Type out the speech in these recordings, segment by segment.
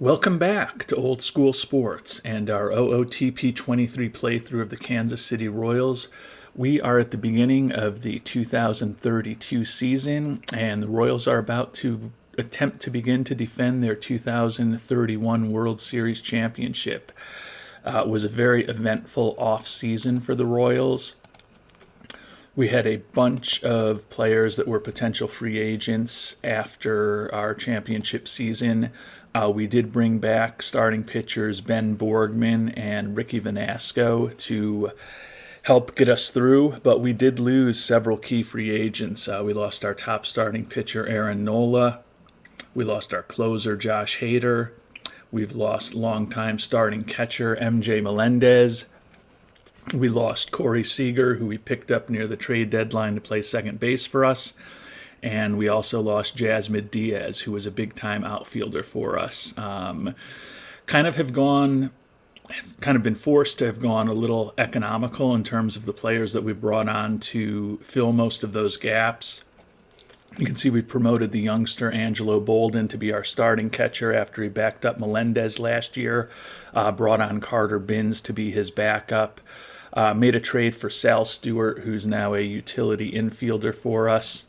Welcome back to Old School Sports and our OOTP 23 playthrough of the Kansas City Royals. We are at the beginning of the 2032 season, and the Royals are about to attempt to begin to defend their 2031 World Series championship. It was a very eventful off-season for the Royals. We had a bunch of players that were potential free agents after our championship season. We did bring back starting pitchers Ben Borgman and Ricky Vanasco to help get us through, but we did lose several key free agents. We lost our top starting pitcher, Aaron Nola. We lost our closer, Josh Hader. We've lost longtime starting catcher, MJ Melendez. We lost Corey Seager, who we picked up near the trade deadline to play second base for us. And we also lost Jasmine Diaz, who was a big-time outfielder for us. Kind of been forced to have gone a little economical in terms of the players that we brought on to fill most of those gaps. You can see we promoted the youngster Angelo Bolden to be our starting catcher after he backed up Melendez last year. Brought on Carter Binns to be his backup. Made a trade for Sal Stewart, who's now a utility infielder for us.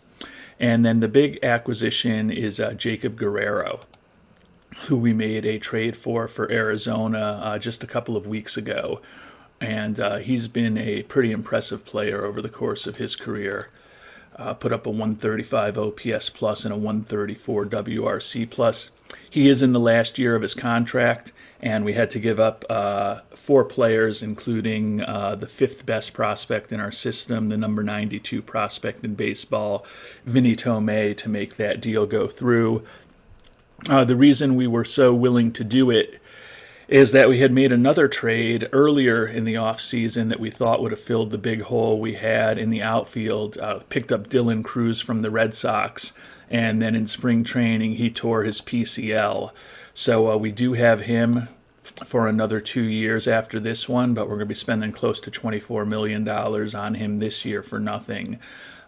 And then the big acquisition is Jacob Guerrero, who we made a trade for Arizona just a couple of weeks ago. And he's been a pretty impressive player over the course of his career. Put up a 135 OPS plus and a 134 WRC plus. He is in the last year of his contract, and we had to give up 4 players, including the 5th best prospect in our system, the number 92 prospect in baseball, Vinny Tomei, to make that deal go through. The reason we were so willing to do it is that we had made another trade earlier in the offseason that we thought would have filled the big hole we had in the outfield. Picked up Dylan Cruz from the Red Sox, and then in spring training he tore his PCL. So we do have him for another 2 years after this one, but we're going to be spending close to $24 million on him this year for nothing.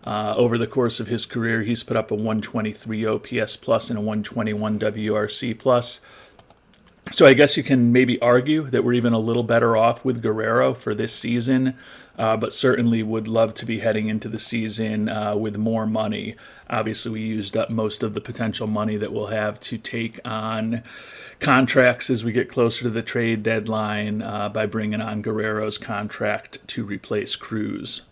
Over the course of his career, he's put up a 123 OPS plus and a 121 WRC plus. So I guess you can maybe argue that we're even a little better off with Guerrero for this season, but certainly would love to be heading into the season with more money. Obviously, we used up most of the potential money that we'll have to take on contracts as we get closer to the trade deadline by bringing on Guerrero's contract to replace Cruz.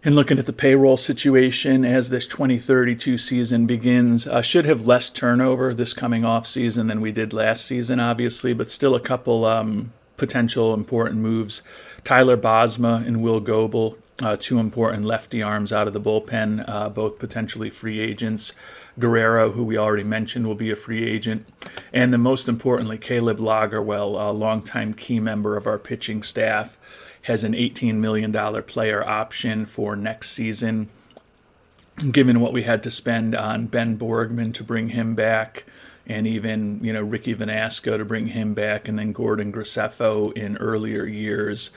And looking at the payroll situation as this 2032 season begins, should have less turnover this coming off season than we did last season, obviously, but still a couple potential important moves. Tyler Bosma and Will Goebel, 2 important lefty arms out of the bullpen, both potentially free agents. Guerrero, who we already mentioned, will be a free agent. And then most importantly, Caleb Lagerwell, a longtime key member of our pitching staff, has an $18 million player option for next season. Given what we had to spend on Ben Borgman to bring him back, and even Ricky Vanasco to bring him back, and then Gordon Graceffo in earlier years,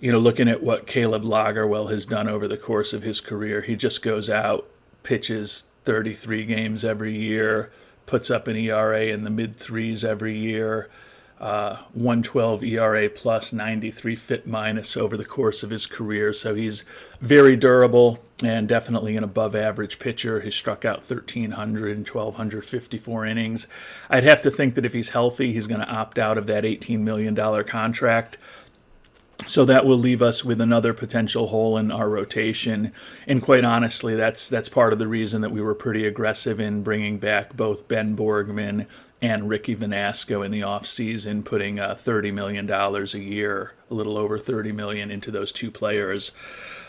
looking at what Caleb Lagerwell has done over the course of his career, he just goes out, pitches 33 games every year, puts up an ERA in the mid-3s every year, 112 ERA plus, 93 FIP minus over the course of his career. So he's very durable and definitely an above-average pitcher. He struck out 1,300 and 1,254 innings. I'd have to think that if he's healthy, he's going to opt out of that $18 million contract. So that will leave us with another potential hole in our rotation. And quite honestly, that's part of the reason that we were pretty aggressive in bringing back both Ben Borgman and Ricky Vanasco in the offseason, putting $30 million a year, a little over $30 million into those 2 players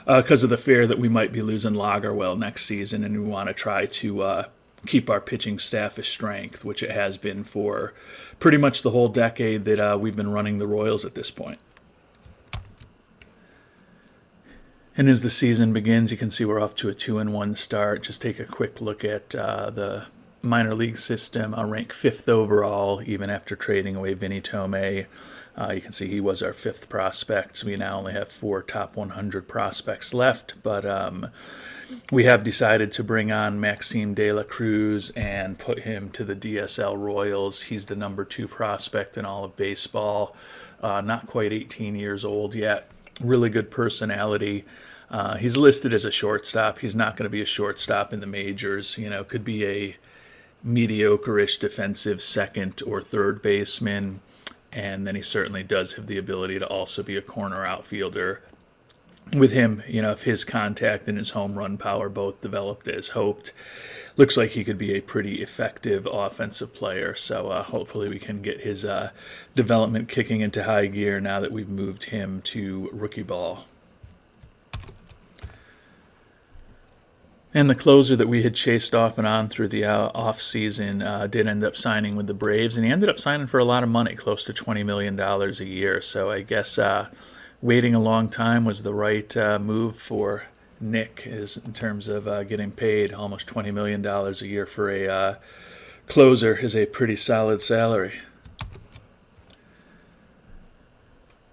because of the fear that we might be losing Lagerwell next season, and we want to try to keep our pitching staff as strength, which it has been for pretty much the whole decade that we've been running the Royals at this point. And as the season begins, you can see we're off to a 2-1 start. Just take a quick look at the minor league system. I'll rank 5th overall, even after trading away Vinny Tomei. You can see he was our 5th prospect, so we now only have 4 top 100 prospects left. But we have decided to bring on Maxime De La Cruz and put him to the DSL Royals. He's the number 2 prospect in all of baseball. Not quite 18 years old yet. Really good personality. He's listed as a shortstop. He's not going to be a shortstop in the majors. Could be a mediocre-ish defensive second or third baseman. And then he certainly does have the ability to also be a corner outfielder. With him, if his contact and his home run power both developed as hoped, looks like he could be a pretty effective offensive player. So hopefully we can get his development kicking into high gear now that we've moved him to rookie ball. And the closer that we had chased off and on through the off-season did end up signing with the Braves, and he ended up signing for a lot of money, close to $20 million a year. So I guess waiting a long time was the right move for Nick in terms of getting paid. Almost $20 million a year for a closer is a pretty solid salary.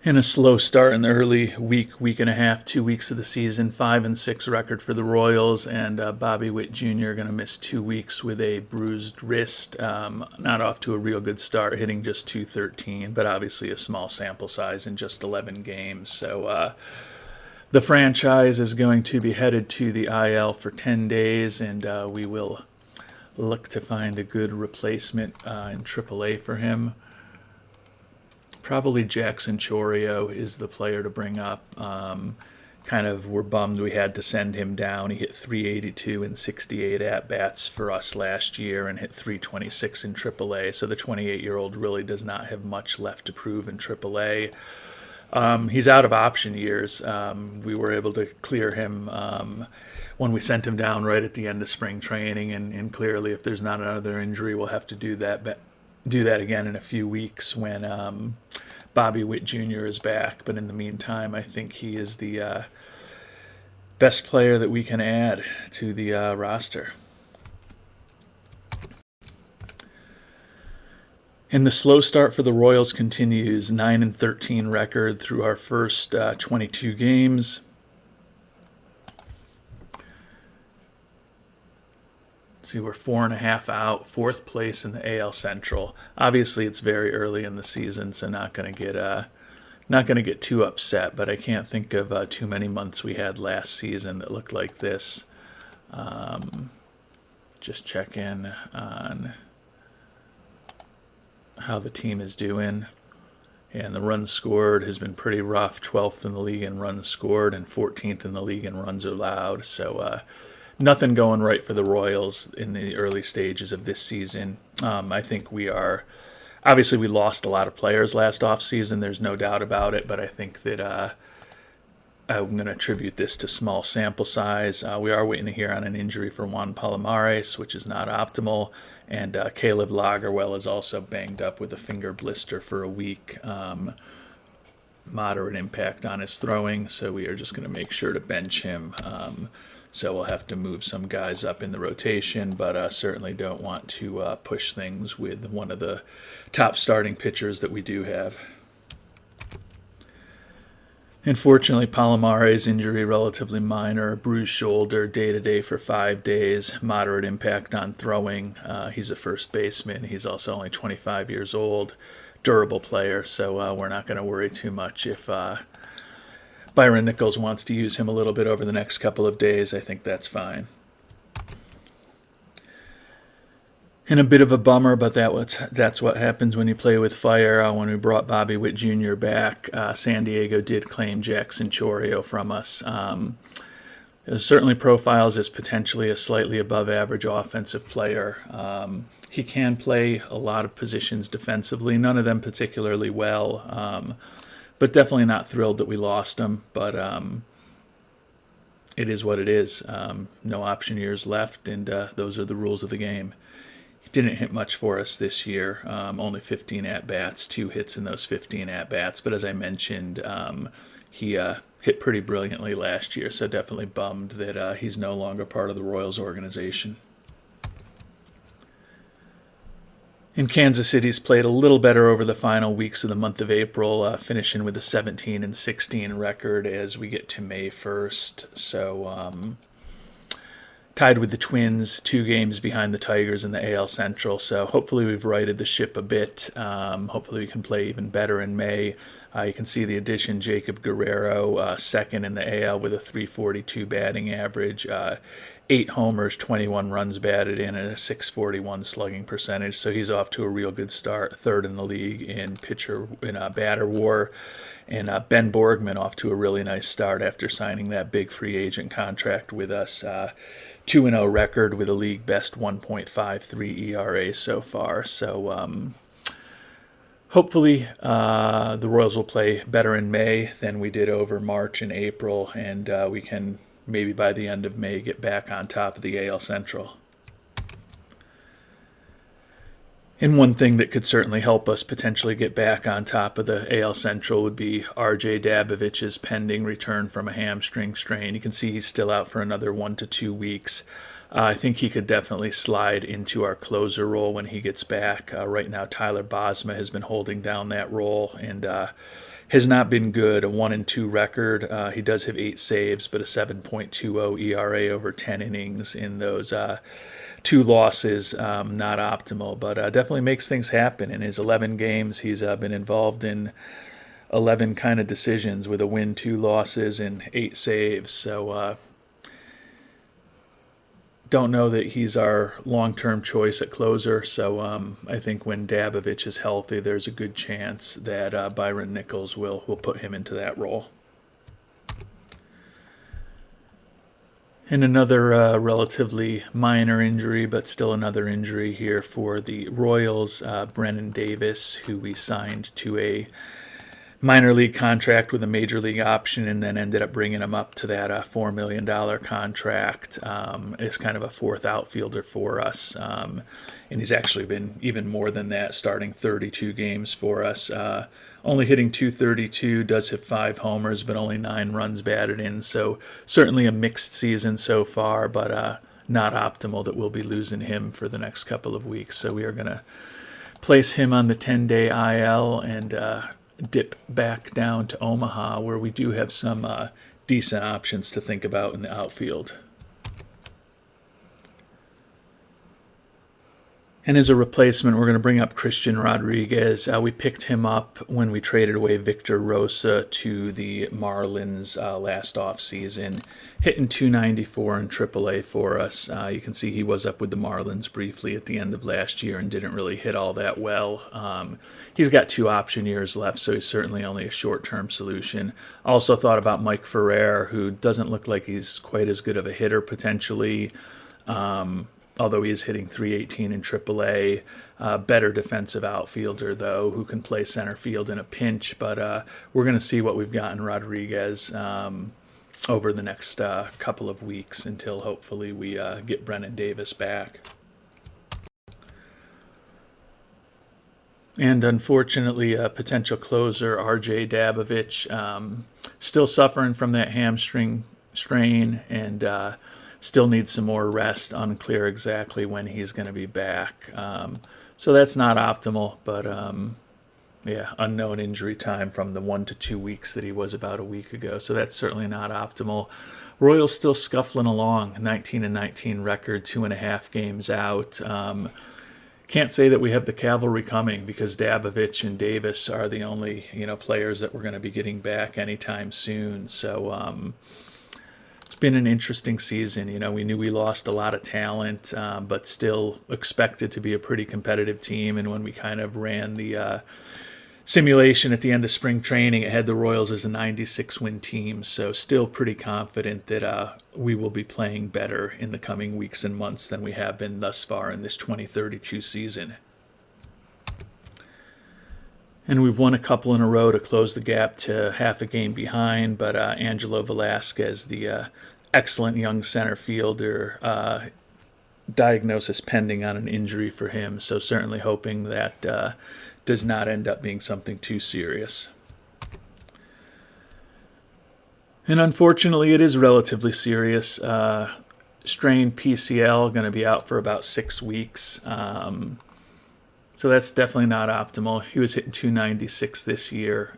In a slow start in the early week and a half, 2 weeks of the season, 5-6 record for the Royals, and Bobby Witt Jr. going to miss 2 weeks with a bruised wrist. Not off to a real good start, hitting just .213, but obviously a small sample size in just 11 games. So the franchise is going to be headed to the IL for 10 days, and we will look to find a good replacement in AAA for him. Probably Jackson Chourio is the player to bring up. We're bummed we had to send him down. He hit 382 in 68 at-bats for us last year and hit 326 in AAA. So the 28-year-old really does not have much left to prove in AAA. He's out of option years. We were able to clear him when we sent him down right at the end of spring training. And clearly, if there's not another injury, we'll have to do that again in a few weeks when Bobby Witt Jr. is back. But in the meantime, I think he is the best player that we can add to the roster. And the slow start for the Royals continues. 9-13 record through our first 22 games. See, we're 4.5 out, 4th place in the AL Central. Obviously, it's very early in the season, so not going to get too upset. But I can't think of too many months we had last season that looked like this. Just check in on how the team is doing. And the runs scored has been pretty rough. 12th in the league in runs scored and 14th in the league in runs allowed. So nothing going right for the Royals in the early stages of this season. I think we lost a lot of players last offseason. There's no doubt about it, but I think that I'm going to attribute this to small sample size. We are waiting to hear on an injury for Juan Palomares, which is not optimal, and Caleb Lagerwell is also banged up with a finger blister for a week. Moderate impact on his throwing, so we are just going to make sure to bench him. So we'll have to move some guys up in the rotation, but certainly don't want to push things with one of the top starting pitchers that we do have. Unfortunately, Palomares' injury relatively minor, bruised shoulder, day-to-day for 5 days, moderate impact on throwing. He's a first baseman. He's also only 25 years old, durable player, so we're not going to worry too much if Byron Nichols wants to use him a little bit over the next couple of days. I think that's fine. And a bit of a bummer, but that's what happens when you play with fire. When we brought Bobby Witt Jr. back, San Diego did claim Jackson Chourio from us. It certainly profiles as potentially a slightly above average offensive player. He can play a lot of positions defensively, none of them particularly well. But definitely not thrilled that we lost him. But it is what it is. No option years left, and those are the rules of the game. He didn't hit much for us this year. Only 15 at-bats, 2 hits in those 15 at-bats. But as I mentioned, he hit pretty brilliantly last year, so definitely bummed that he's no longer part of the Royals organization. And Kansas City's played a little better over the final weeks of the month of April, finishing with a 17-16 record as we get to May 1st. So tied with the Twins, 2 games behind the Tigers in the AL Central. So hopefully we've righted the ship a bit. Hopefully we can play even better in May. You can see the addition, Jacob Guerrero, second in the AL with a 342 batting average, 8 homers, 21 runs batted in, and a 641 slugging percentage. So he's off to a real good start, third in the league in batter WAR. And Ben Borgman off to a really nice start after signing that big free agent contract with us. 2-0 record with a league best 1.53 ERA so far. So hopefully the Royals will play better in May than we did over March and April, and we can maybe by the end of May get back on top of the AL Central. And one thing that could certainly help us potentially get back on top of the AL Central would be R.J. Dabovich's pending return from a hamstring strain. You can see he's still out for another 1 to 2 weeks. I think he could definitely slide into our closer role when he gets back. Right now, Tyler Bosma has been holding down that role and has not been good. A 1-2 record. He does have 8 saves, but a 7.20 ERA over 10 innings in those 2 losses, not optimal, but definitely makes things happen. In his 11 games, he's been involved in 11 kind of decisions with a win, 2 losses, and 8 saves. So don't know that he's our long-term choice at closer. So I think when Dabovich is healthy, there's a good chance that Byron Nichols will put him into that role. And another relatively minor injury, but still another injury here for the Royals. Brennan Davis, who we signed to a minor league contract with a major league option and then ended up bringing him up to that $4 million contract, is kind of a 4th outfielder for us. And he's actually been even more than that, starting 32 games for us. Only hitting .232, does have 5 homers, but only 9 runs batted in. So certainly a mixed season so far, but not optimal that we'll be losing him for the next couple of weeks. So we are going to place him on the 10-day IL and dip back down to Omaha, where we do have some decent options to think about in the outfield. And as a replacement, we're going to bring up Christian Rodriguez. We picked him up when we traded away Victor Rosa to the Marlins last offseason, hitting .294 in AAA for us. You can see he was up with the Marlins briefly at the end of last year and didn't really hit all that well. He's got 2 option years left, so he's certainly only a short-term solution. Also thought about Mike Ferrer, who doesn't look like he's quite as good of a hitter potentially. Although he is hitting .318 in AAA. Better defensive outfielder, though, who can play center field in a pinch. But we're going to see what we've got in Rodriguez over the next couple of weeks until hopefully we get Brennan Davis back. And unfortunately, a potential closer, R.J. Dabovich, still suffering from that hamstring strain and still needs some more rest. Unclear exactly when he's going to be back. So that's not optimal, but unknown injury time from the 1 to 2 weeks that he was about a week ago. So that's certainly not optimal. Royals still scuffling along, 19-19 record, 2.5 games out. Can't say that we have the cavalry coming because Dabovich and Davis are the only players that we're going to be getting back anytime soon. So it's been an interesting season. We knew we lost a lot of talent, but still expected to be a pretty competitive team. And when we kind of ran the simulation at the end of spring training, it had the Royals as a 96-win team. So still pretty confident that we will be playing better in the coming weeks and months than we have been thus far in this 2032 season. And we've won a couple in a row to close the gap to half a game behind, but Angelo Velasquez, the excellent young center fielder, diagnosis pending on an injury for him, so certainly hoping that does not end up being something too serious. And unfortunately, it is relatively serious. Strained PCL, going to be out for about 6 weeks. So that's definitely not optimal. He was hitting .296 this year.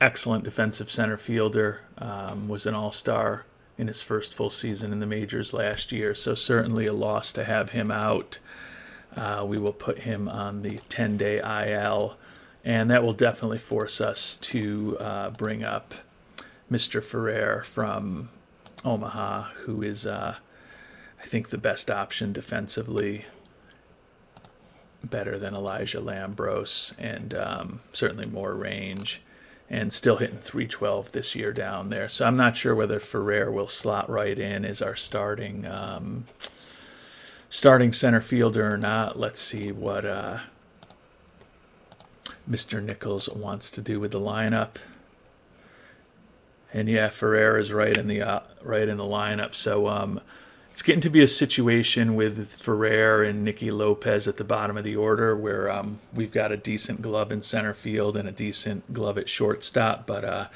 Excellent defensive center fielder. Was an all-star in his first full season in the majors last year. So certainly a loss to have him out. We will put him on the 10-day IL, and that will definitely force us to bring up Mr. Ferrer from Omaha, who is, I think, the best option defensively, better than Elijah Lambros, and certainly more range, and still hitting .312 this year down there. So I'm not sure whether Ferrer will slot right in as our starting center fielder or not. Let's see what Mr. Nichols wants to do with the lineup. And yeah, Ferrer is right in the lineup. So it's getting to be a situation with Ferrer and Nicky Lopez at the bottom of the order, where we've got a decent glove in center field and a decent glove at shortstop, but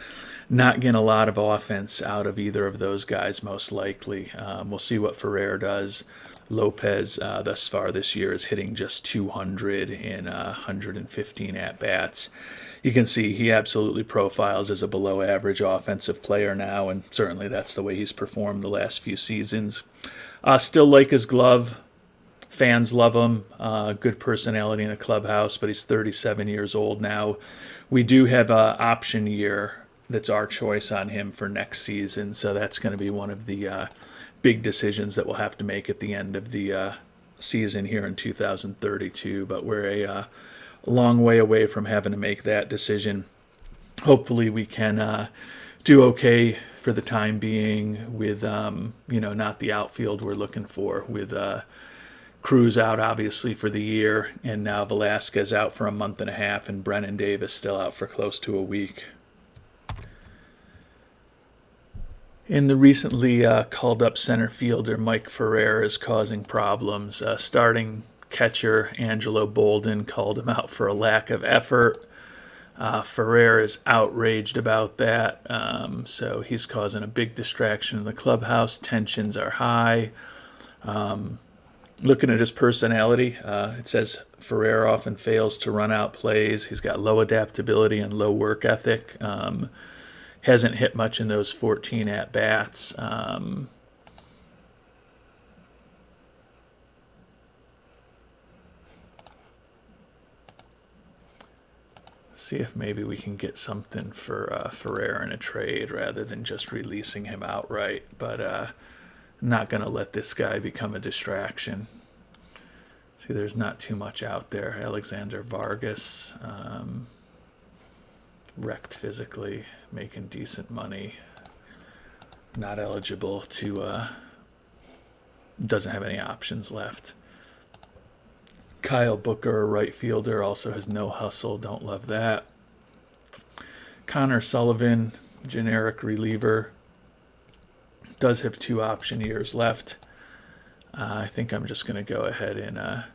not getting a lot of offense out of either of those guys, most likely. We'll see what Ferrer does. Lopez, thus far this year, is hitting just 200 in 115 at-bats. You can see he absolutely profiles as a below-average offensive player now, and certainly that's the way he's performed the last few seasons. Still like his glove. Fans love him. Good personality in the clubhouse, but he's 37 years old now. We do have an option year that's our choice on him for next season, so that's going to be one of the big decisions that we'll have to make at the end of the season here in 2032, but we're a long way away from having to make that decision. Hopefully we can do okay for the time being with, not the outfield we're looking for, with Cruz out obviously for the year, and now Velasquez out for a month and a half, and Brennan Davis still out for close to a week. In the recently called up center fielder, Mike Ferrer is causing problems. Starting catcher Angelo Bolden called him out for a lack of effort. Ferrer is outraged about that, so he's causing a big distraction in the clubhouse. Tensions are high. Looking at his personality, it says Ferrer often fails to run out plays. He's got low adaptability and low work ethic. Hasn't hit much in those 14 at-bats. See if maybe we can get something for Ferrer in a trade rather than just releasing him outright. But not going to let this guy become a distraction. See, there's not too much out there. Alexander Vargas, wrecked physically, making decent money, not eligible to, doesn't have any options left. Kyle Booker, a right fielder, also has no hustle, don't love that. Connor Sullivan, generic reliever, does have 2 option years left. I think I'm just going to go ahead and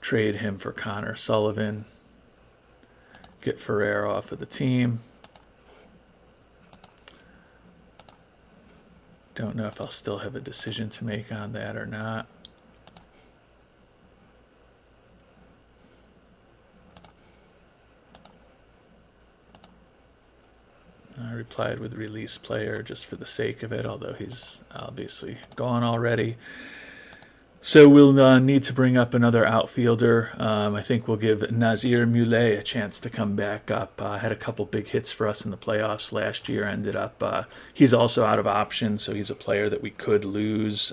trade him for Connor Sullivan. Get Ferrer off of the team. Don't know if I'll still have a decision to make on that or not. I replied with release player just for the sake of it, although he's obviously gone already. So we'll need to bring up another outfielder. I think we'll give Nazir Muley a chance to come back up. Had a couple big hits for us in the playoffs last year. Ended up, he's also out of options, so he's a player that we could lose.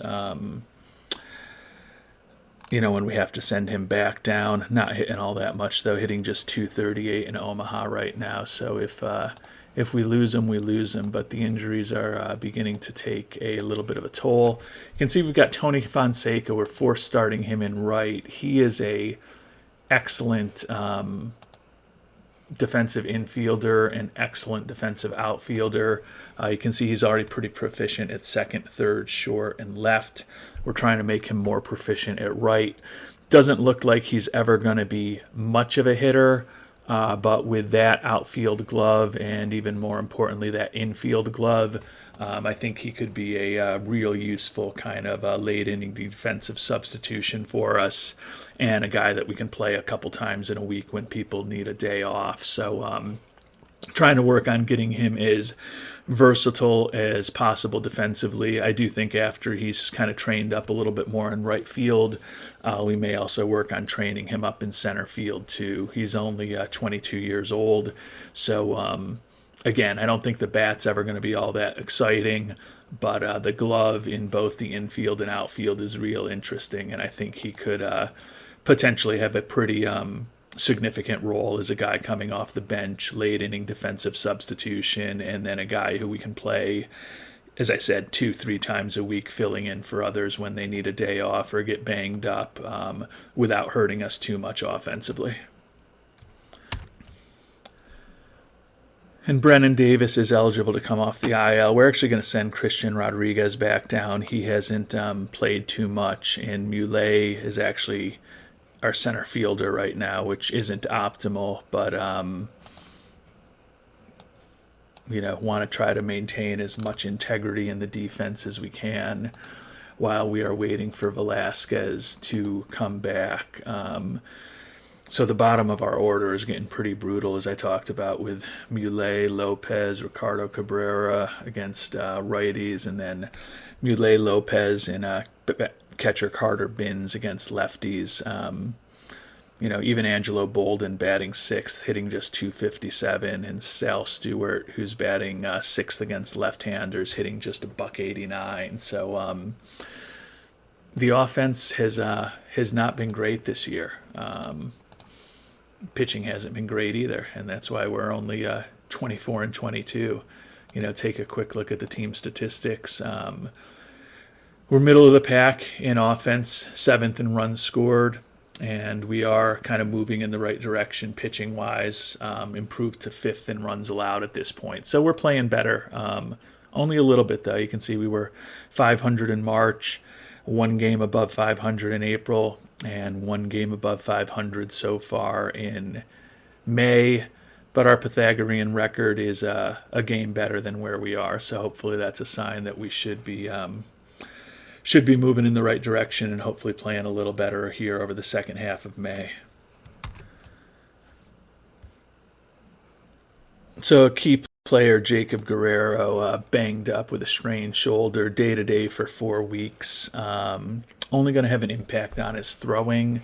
When we have to send him back down. Not hitting all that much, though, hitting just .238 in Omaha right now. So if we lose him, we lose him. But the injuries are beginning to take a little bit of a toll. You can see we've got Tony Fonseca. We're forced starting him in right. He is a excellent defensive infielder and excellent defensive outfielder. You can see he's already pretty proficient at second, third, short, and left. We're trying to make him more proficient at right. Doesn't look like he's ever going to be much of a hitter. But with that outfield glove and even more importantly that infield glove, I think he could be a real useful kind of late inning defensive substitution for us, and a guy that we can play a couple times in a week when people need a day off. So trying to work on getting him as versatile as possible defensively. I do think after he's kind of trained up a little bit more in right field, we may also work on training him up in center field too. He's only 22 years old, so again, I don't think the bat's ever going to be all that exciting, but the glove in both the infield and outfield is real interesting, and I think he could potentially have a pretty significant role as a guy coming off the bench, late inning defensive substitution, and then a guy who we can play, as I said, 2-3 times a week, filling in for others when they need a day off or get banged up without hurting us too much offensively. And Brennan Davis is eligible to come off the IL. We're actually going to send Christian Rodriguez back down. He hasn't played too much, and Muley is actually our center fielder right now, which isn't optimal, but want to try to maintain as much integrity in the defense as we can while we are waiting for Velasquez to come back. So the bottom of our order is getting pretty brutal, as I talked about, with Muley, Lopez, Ricardo Cabrera against righties, and then Muley, Lopez, and catcher Carter Binns against lefties. Even Angelo Bolden batting sixth, hitting just 257, and Sal Stewart, who's batting sixth against left-handers, hitting just $189. So the offense has not been great this year. Pitching hasn't been great either, and that's why we're only 24-22. Take a quick look at the team statistics. We're middle of the pack in offense, 7th in runs scored, and we are kind of moving in the right direction pitching-wise, improved to 5th in runs allowed at this point. So we're playing better, only a little bit though. You can see we were 500 in March, 1 game above 500 in April, and 1 game above 500 so far in May. But our Pythagorean record is a game better than where we are, so hopefully that's a sign that we should be moving in the right direction and hopefully playing a little better here over the second half of May. So a key player, Jacob Guerrero, banged up with a strained shoulder day-to-day for 4 weeks. Only going to have an impact on his throwing.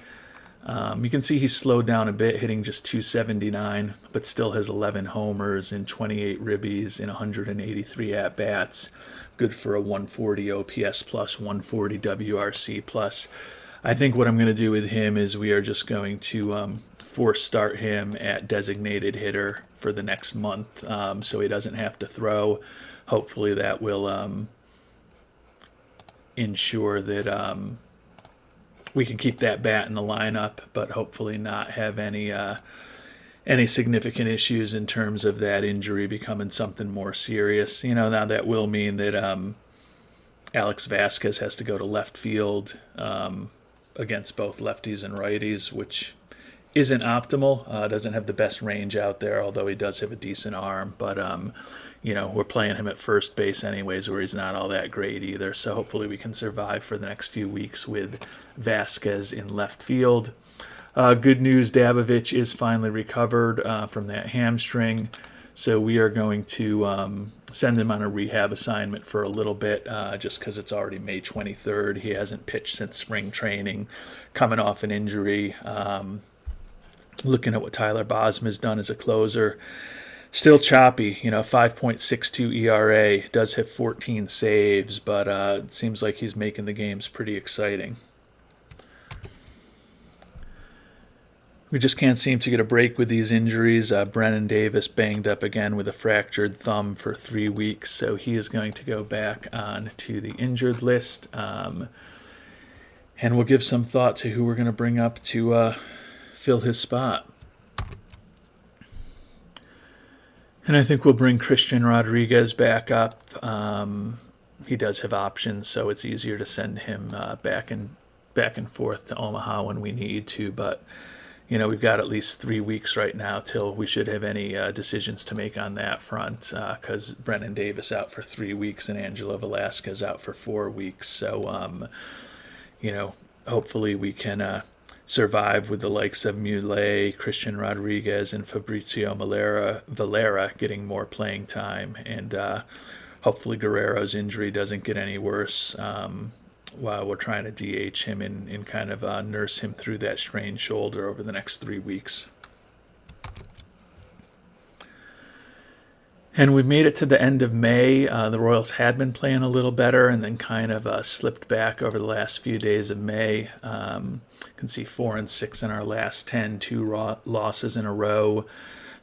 You can see he's slowed down a bit, hitting just 279, but still has 11 homers and 28 ribbies in 183 at-bats. Good for a 140 OPS plus, 140 WRC plus. I think what I'm going to do with him is we are just going to force start him at designated hitter for the next month, so he doesn't have to throw. Hopefully that will ensure that we can keep that bat in the lineup, but hopefully not have any significant issues in terms of that injury becoming something more serious. Now that will mean that Alex Vasquez has to go to left field against both lefties and righties, which isn't optimal. Doesn't have the best range out there, although he does have a decent arm. But we're playing him at first base anyways, where he's not all that great either. So hopefully we can survive for the next few weeks with Vasquez in left field. Good news, Dabovich is finally recovered from that hamstring. So we are going to send him on a rehab assignment for a little bit, just because it's already May 23rd. He hasn't pitched since spring training, coming off an injury. Looking at what Tyler Bosma has done as a closer, still choppy, 5.62 ERA, does have 14 saves, but it seems like he's making the games pretty exciting. We just can't seem to get a break with these injuries. Brennan Davis banged up again with a fractured thumb for 3 weeks, so he is going to go back on to the injured list. And we'll give some thought to who we're going to bring up to fill his spot. And I think we'll bring Christian Rodriguez back up. He does have options, so it's easier to send him back and forth to Omaha when we need to. But we've got at least 3 weeks right now till we should have any decisions to make on that front, because Brennan Davis out for 3 weeks and Angelo Velasquez out for 4 weeks. So, hopefully we can survive with the likes of Muley, Christian Rodriguez, and Fabrizio Valera getting more playing time. And hopefully Guerrero's injury doesn't get any worse while we're trying to DH him and kind of nurse him through that strained shoulder over the next 3 weeks. And we made it to the end of May. The Royals had been playing a little better and then kind of slipped back over the last few days of May. You can see 4-6 in our last 10, 2 losses in a row.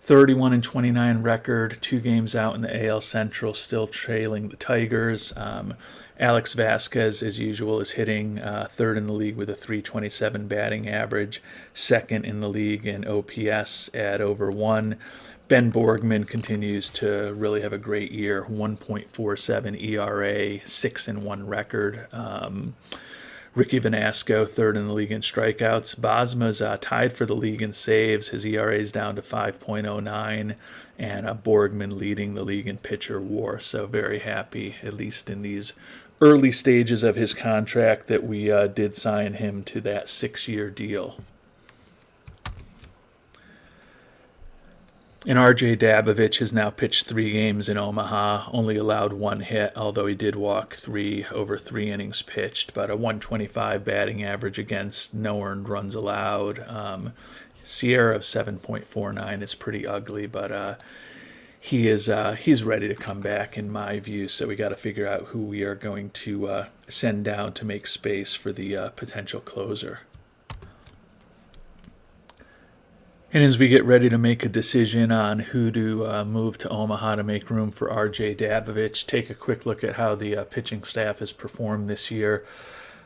31-29 record, 2 games out in the AL Central, still trailing the Tigers. Alex Vasquez, as usual, is hitting 3rd in the league with a .327 batting average, 2nd in the league in OPS at over 1. Ben Borgman continues to really have a great year, 1.47 ERA, 6-1 record. Ricky Vanasco, 3rd in the league in strikeouts. Bosma's tied for the league in saves. His ERA is down to 5.09, and Borgman leading the league in pitcher WAR. So very happy, at least in these early stages of his contract, that we did sign him to that 6-year deal. And R.J. Dabovich has now pitched 3 games in Omaha, only allowed 1 hit, although he did walk 3 over 3 innings pitched, but a 125 batting average against, no earned runs allowed. Sierra of 7.49 is pretty ugly, but he's ready to come back in my view, so we got to figure out who we are going to send down to make space for the potential closer. And as we get ready to make a decision on who to move to Omaha to make room for R.J. Dabovich, take a quick look at how the pitching staff has performed this year.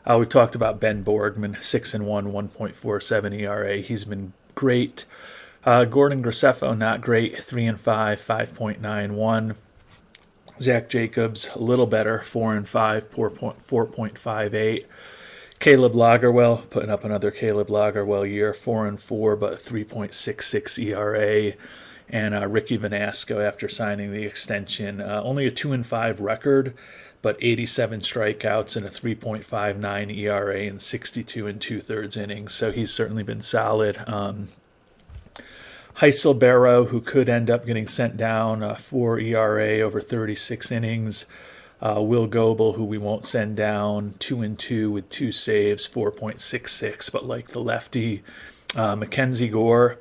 We've talked about Ben Borgman, 6-1, 1.47 ERA. He's been great. Gordon Graceffo, not great, 3-5, 5.91. Zach Jacobs, a little better, 4-5, 4.58. Caleb Lagerwell, putting up another Caleb Lagerwell year, 4-4, but 3.66 ERA. And Ricky Vanasco, after signing the extension, only a 2-5 record, but 87 strikeouts and a 3.59 ERA in 62 2/3 innings. So he's certainly been solid. Heisel Barrow, who could end up getting sent down, 4 ERA over 36 innings. Will Goebel, who we won't send down, 2-2 with 2 saves, 4.66, but like the lefty. Mackenzie Gore,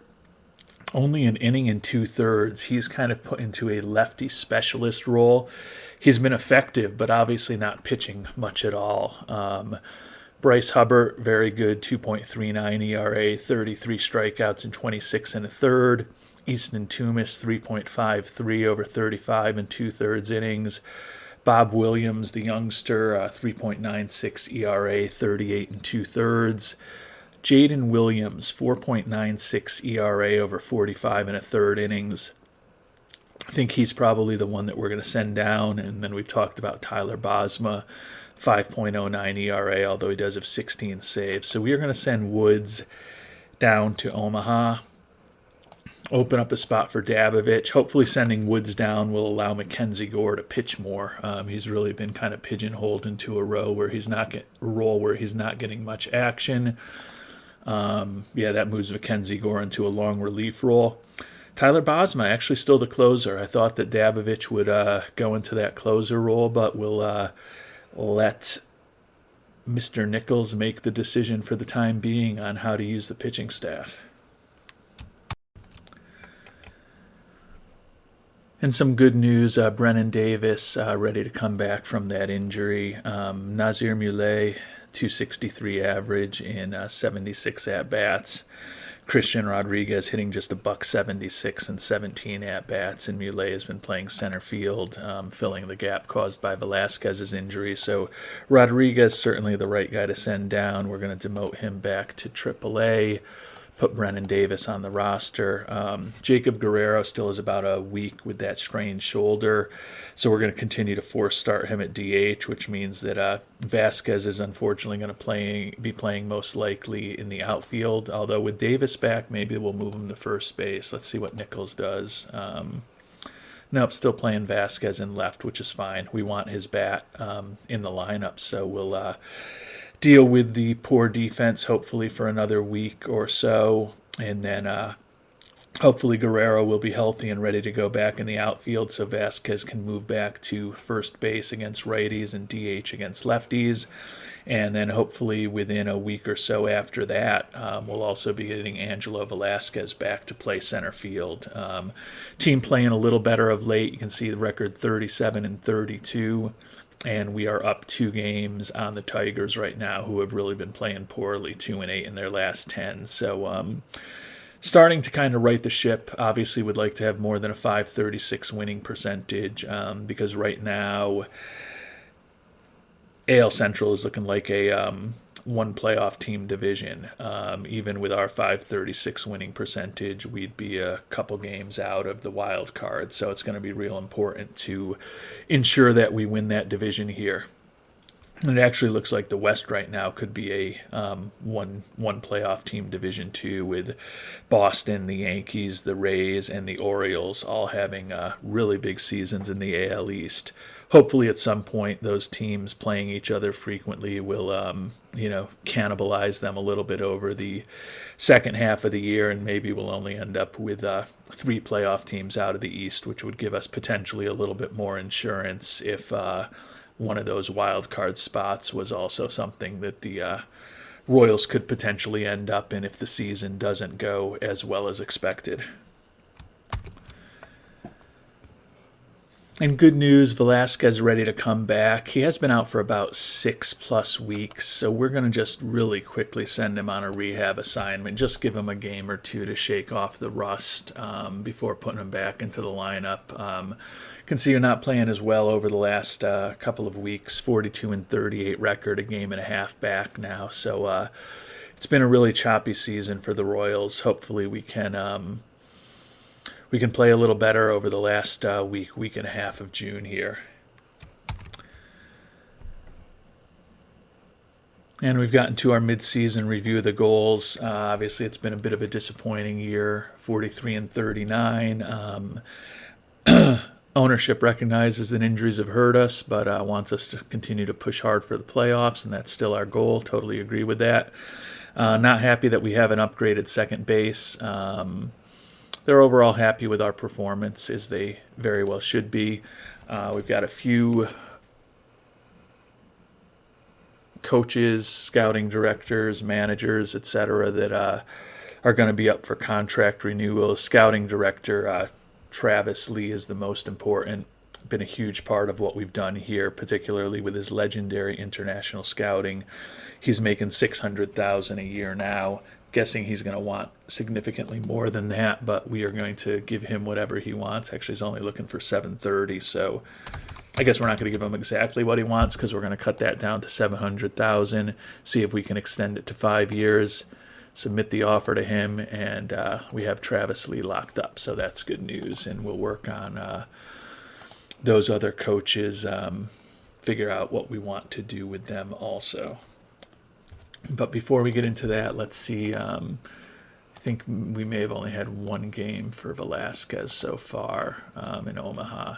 only an inning and 2/3. He's kind of put into a lefty specialist role. He's been effective, but obviously not pitching much at all. Bryce Hubbard, very good, 2.39 ERA, 33 strikeouts and 26 1/3. Easton Tumis, 3.53 over 35 2/3 innings. Bob Williams, the youngster, 3.96 ERA, 38 2/3. Jaden Williams, 4.96 ERA over 45 1/3 innings. I think he's probably the one that we're going to send down. And then we've talked about Tyler Bosma, 5.09 ERA, although he does have 16 saves. So we are going to send Woods down to Omaha, open up a spot for Dabovich. Hopefully sending Woods down will allow Mackenzie Gore to pitch more. He's really been kind of pigeonholed into a role where he's not getting much action. That moves Mackenzie Gore into a long relief role. Tyler Bosma, actually still the closer. I thought that Dabovich would go into that closer role, but we'll let Mr. Nichols make the decision for the time being on how to use the pitching staff. And some good news, Brennan Davis ready to come back from that injury. Nazir Muley, 263 average in 76 at-bats. Christian Rodriguez hitting just $176 and 17 at-bats, and Muley has been playing center field, filling the gap caused by Velasquez's injury. So Rodriguez, certainly the right guy to send down. We're going to demote him back to AAA. Put Brennan Davis on the roster. Jacob Guerrero still has about a week with that strained shoulder, so we're going to continue to force start him at DH, which means that Vasquez is unfortunately going to be playing most likely in the outfield, although with Davis back, maybe we'll move him to first base. Let's see what Nichols does. Nope, still playing Vasquez in left, which is fine. We want his bat in the lineup, so we'll deal with the poor defense, hopefully, for another week or so. And then hopefully Guerrero will be healthy and ready to go back in the outfield so Vasquez can move back to first base against righties and DH against lefties. And then hopefully within a week or so after that, we'll also be getting Angelo Velasquez back to play center field. Team playing a little better of late. You can see the record 37-32. And we are up 2 games on the Tigers right now, who have really been playing poorly, 2-8 in their last 10. So starting to kind of right the ship. Obviously would like to have more than a .536 winning percentage, because right now AL Central is looking like a one playoff team division. Even with our .536 winning percentage, we'd be a couple games out of the wild card. So it's going to be real important to ensure that we win that division here. And it actually looks like the West right now could be a one playoff team division too, with Boston, the Yankees, the Rays, and the Orioles all having really big seasons in the AL East. Hopefully at some point those teams playing each other frequently will cannibalize them a little bit over the second half of the year, and maybe we'll only end up with 3 playoff teams out of the East, which would give us potentially a little bit more insurance if one of those wild card spots was also something that the Royals could potentially end up in if the season doesn't go as well as expected. And good news, Velasquez ready to come back. He has been out for about 6+ weeks, so we're going to just really quickly send him on a rehab assignment. Just give him a game or two to shake off the rust before putting him back into the lineup. Can see you're not playing as well over the last couple of weeks. 42-38 record, a game and a half back now. So it's been a really choppy season for the Royals. Hopefully we can play a little better over the last week and a half of June here. And we've gotten to our mid-season review of the goals. Obviously, it's been a bit of a disappointing year, 43-39. Ownership recognizes that injuries have hurt us, but wants us to continue to push hard for the playoffs, and that's still our goal. Totally agree with that. Not happy that we haven't upgraded second base. They're overall happy with our performance, as they very well should be. We've got a few coaches, scouting directors, managers, etc., that are going to be up for contract renewals. Scouting director Travis Lee is the most important. Been a huge part of what we've done here, particularly with his legendary international scouting. He's making $600,000 a year now. Guessing he's going to want significantly more than that, but we are going to give him whatever he wants. Actually, he's only looking for $730,000, so I guess we're not going to give him exactly what he wants, because we're going to cut that down to $700,000, see if we can extend it to 5 years, submit the offer to him, and we have Travis Lee locked up, so that's good news. And we'll work on those other coaches, figure out what we want to do with them also. But before we get into that, let's see. I think we may have only had one game for Velasquez so far in Omaha.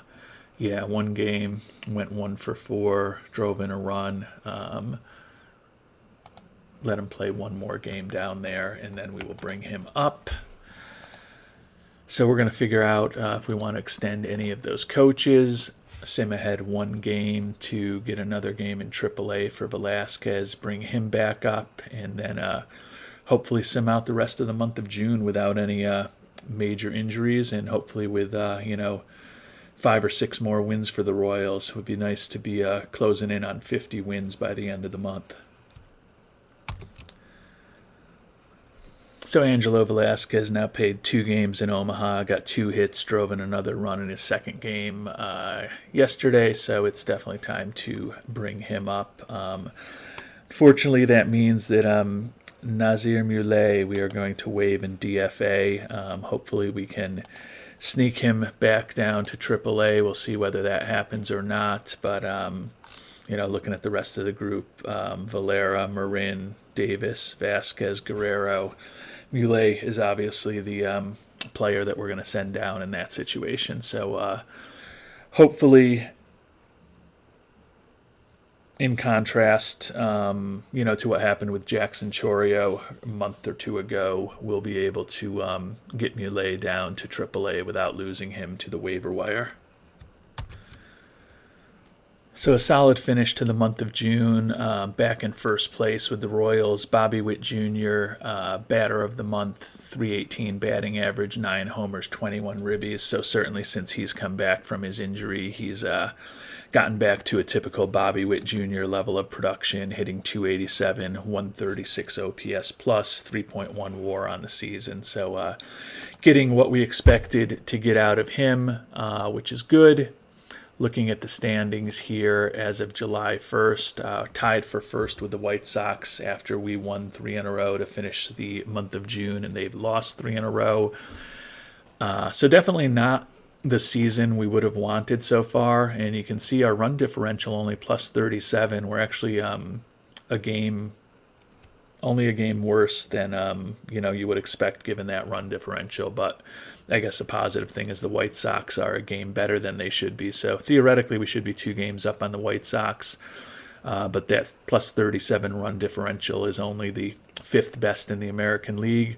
Yeah, one game, went 1 for 4, drove in a run. Let him play one more game down there, and then we will bring him up. So we're going to figure out if we want to extend any of those coaches. Sim ahead 1 game to get another game in AAA for Velasquez, bring him back up, and then hopefully sim out the rest of the month of June without any major injuries, and hopefully with 5 or 6 more wins for the Royals. It would be nice to be closing in on 50 wins by the end of the month. So Angelo Velasquez now played 2 games in Omaha, got 2 hits, drove in another run in his second game yesterday, so it's definitely time to bring him up. Fortunately, that means that Nazir Muley we are going to waive in DFA. Hopefully we can sneak him back down to AAA. We'll see whether that happens or not, but looking at the rest of the group, Valera, Marin, Davis, Vasquez, Guerrero, Muley is obviously the player that we're going to send down in that situation. So hopefully in contrast, to what happened with Jackson Chorio a month or two ago, will be able to get Muley down to AAA without losing him to the waiver wire. So a solid finish to the month of June, back in first place with the Royals. Bobby Witt Jr., batter of the month, 318 batting average, 9 homers, 21 ribbies. So certainly since he's come back from his injury, he's gotten back to a typical Bobby Witt Jr. level of production, hitting 287, 136 OPS plus, 3.1 WAR on the season. So getting what we expected to get out of him, which is good. Looking at the standings here as of July 1st, tied for first with the White Sox after we won 3 in a row to finish the month of June, and they've lost 3 in a row. So definitely not the season we would have wanted so far, and you can see our run differential only plus 37. We're actually only a game worse than you would expect given that run differential. But I guess the positive thing is the White Sox are a game better than they should be. So theoretically, we should be 2 games up on the White Sox. But that plus 37 run differential is only the 5th best in the American League.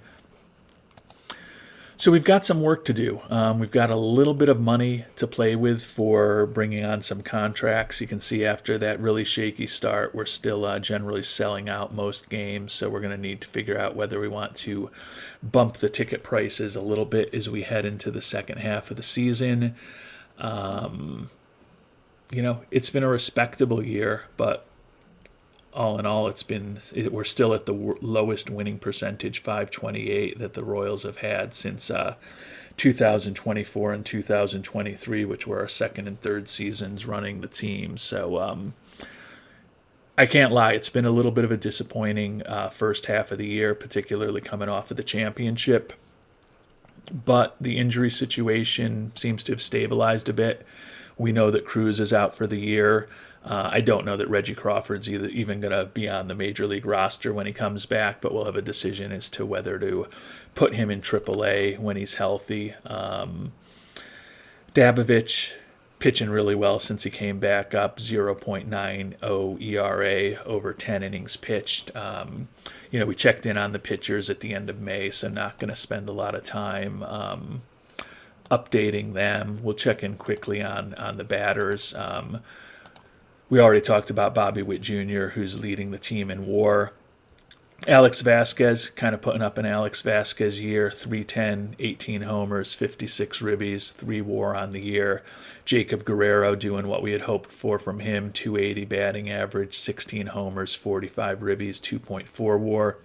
So we've got some work to do. We've got a little bit of money to play with for bringing on some contracts. You can see after that really shaky start, we're still generally selling out most games. So we're going to need to figure out whether we want to bump the ticket prices a little bit as we head into the second half of the season. It's been a respectable year, but all in all, we're still at the lowest winning percentage, 528, that the Royals have had since 2024 and 2023, which were our second and third seasons running the team. So I can't lie, it's been a little bit of a disappointing first half of the year, particularly coming off of the championship. But the injury situation seems to have stabilized a bit. We know that Cruz is out for the year. I don't know that Reggie Crawford's even going to be on the Major League roster when he comes back, but we'll have a decision as to whether to put him in AAA when he's healthy. Dabovich pitching really well since he came back up, 0.90 ERA over 10 innings pitched. We checked in on the pitchers at the end of May, so not going to spend a lot of time updating them. We'll check in quickly on the batters. We already talked about Bobby Witt Jr., who's leading the team in WAR. Alex Vasquez, kind of putting up an Alex Vasquez year, 310, 18 homers, 56 ribbies, 3 WAR on the year. Jacob Guerrero doing what we had hoped for from him, 280 batting average, 16 homers, 45 ribbies, 2.4 WAR.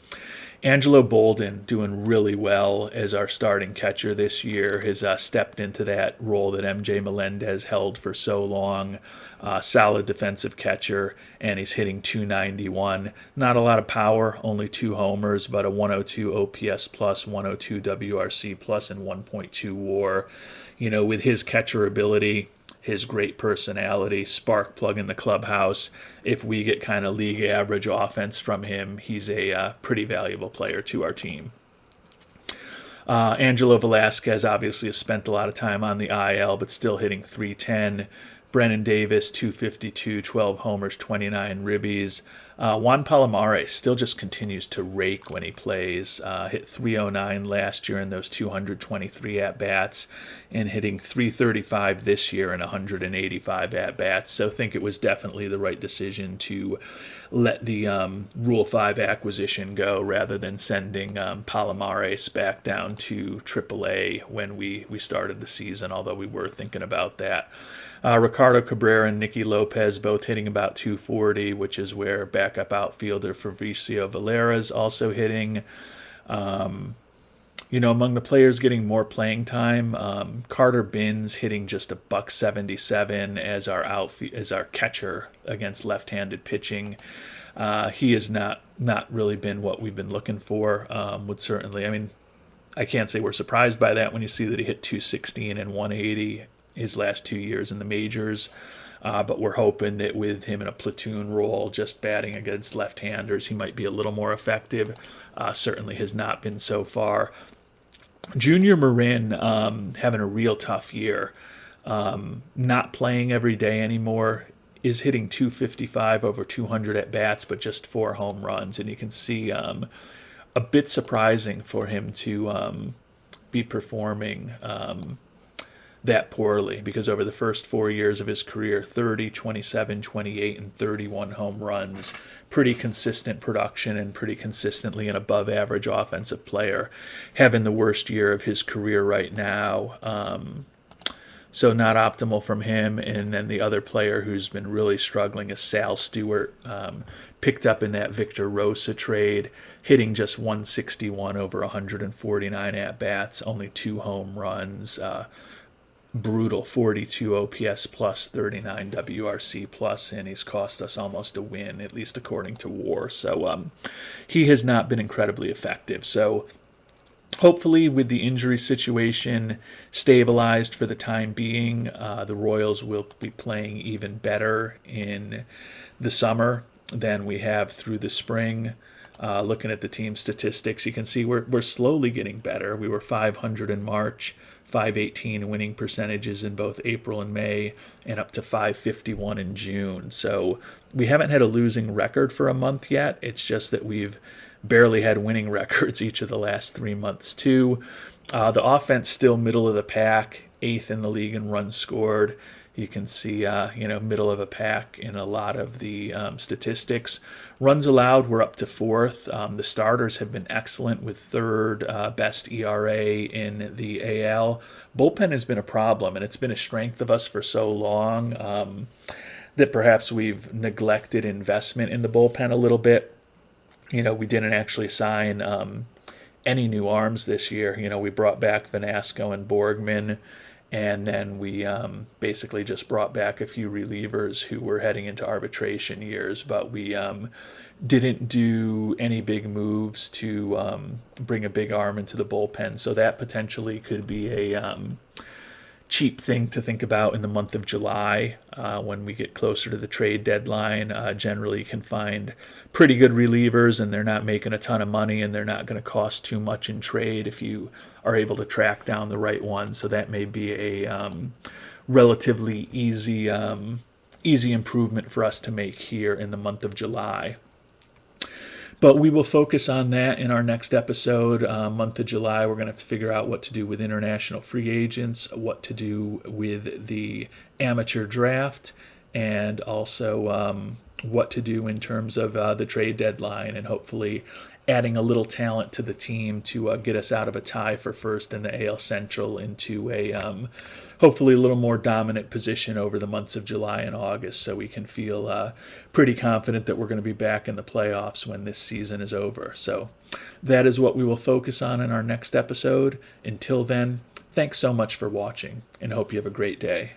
Angelo Bolden doing really well as our starting catcher this year, has stepped into that role that MJ Melendez held for so long. Solid defensive catcher, and he's hitting 291. Not a lot of power, only 2 homers, but a 102 OPS plus, 102 WRC plus, and 1.2 WAR. With his catcher ability, his great personality, spark plug in the clubhouse, if we get kind of league average offense from him, he's a pretty valuable player to our team. Angelo Velasquez obviously has spent a lot of time on the IL, but still hitting 310. Brennan Davis, 252, 12 homers, 29 ribbies. Juan Palomares still just continues to rake when he plays. Hit 309 last year in those 223 at-bats, and hitting 335 this year in 185 at-bats. So I think it was definitely the right decision to let the Rule 5 acquisition go rather than sending Palomares back down to AAA when we started the season, although we were thinking about that. Ricardo Cabrera and Nicky Lopez both hitting about 240, which is where backup outfielder Fabricio Valera is also hitting. Among the players getting more playing time, Carter Binns hitting just $177 as our catcher against left-handed pitching. He has not really been what we've been looking for. I can't say we're surprised by that when you see that he hit 216 and 180 his last 2 years in the majors. But we're hoping that with him in a platoon role, just batting against left-handers, he might be a little more effective. Certainly has not been so far. Junior Marin having a real tough year. Not playing every day anymore. is hitting 255 over 200 at bats, but just 4 home runs. And you can see a bit surprising for him to be performing that poorly, because over the first 4 years of his career, 30, 27, 28, and 31 home runs. Pretty consistent production and pretty consistently an above average offensive player. Having the worst year of his career right now. So not optimal from him. And then the other player who's been really struggling is Sal Stewart, picked up in that Victor Rosa trade, hitting just 161 over 149 at-bats, only 2 home runs. Brutal 42 OPS plus, 39 WRC plus, and he's cost us almost a win, at least according to WAR. So he has not been incredibly effective. So hopefully with the injury situation stabilized for the time being, the Royals will be playing even better in the summer than we have through the spring. Looking at the team statistics, you can see we're slowly getting better. We were 500 in March, 518 winning percentages in both April and May, and up to 551 in June. So we haven't had a losing record for a month yet. It's just that we've barely had winning records each of the last 3 months too. The offense still middle of the pack, 8th in the league in runs scored. You can see, middle of a pack in a lot of the statistics. Runs allowed, we're up to 4th. The starters have been excellent with 3rd best ERA in the AL. Bullpen has been a problem, and it's been a strength of us for so long that perhaps we've neglected investment in the bullpen a little bit. We didn't actually sign any new arms this year. We brought back Vanasco and Borgman, and then we basically just brought back a few relievers who were heading into arbitration years, but we didn't do any big moves to bring a big arm into the bullpen. So that potentially could be a cheap thing to think about in the month of July when we get closer to the trade deadline. Generally, you can find pretty good relievers, and they're not making a ton of money, and they're not going to cost too much in trade if you are able to track down the right one. So that may be a relatively easy improvement for us to make here in the month of July. But we will focus on that in our next episode. Month of July, we're going to have to figure out what to do with international free agents, what to do with the amateur draft, and also what to do in terms of the trade deadline, and hopefully adding a little talent to the team to get us out of a tie for first in the AL Central into a hopefully a little more dominant position over the months of July and August, so we can feel pretty confident that we're going to be back in the playoffs when this season is over. So that is what we will focus on in our next episode. Until then, thanks so much for watching, and hope you have a great day.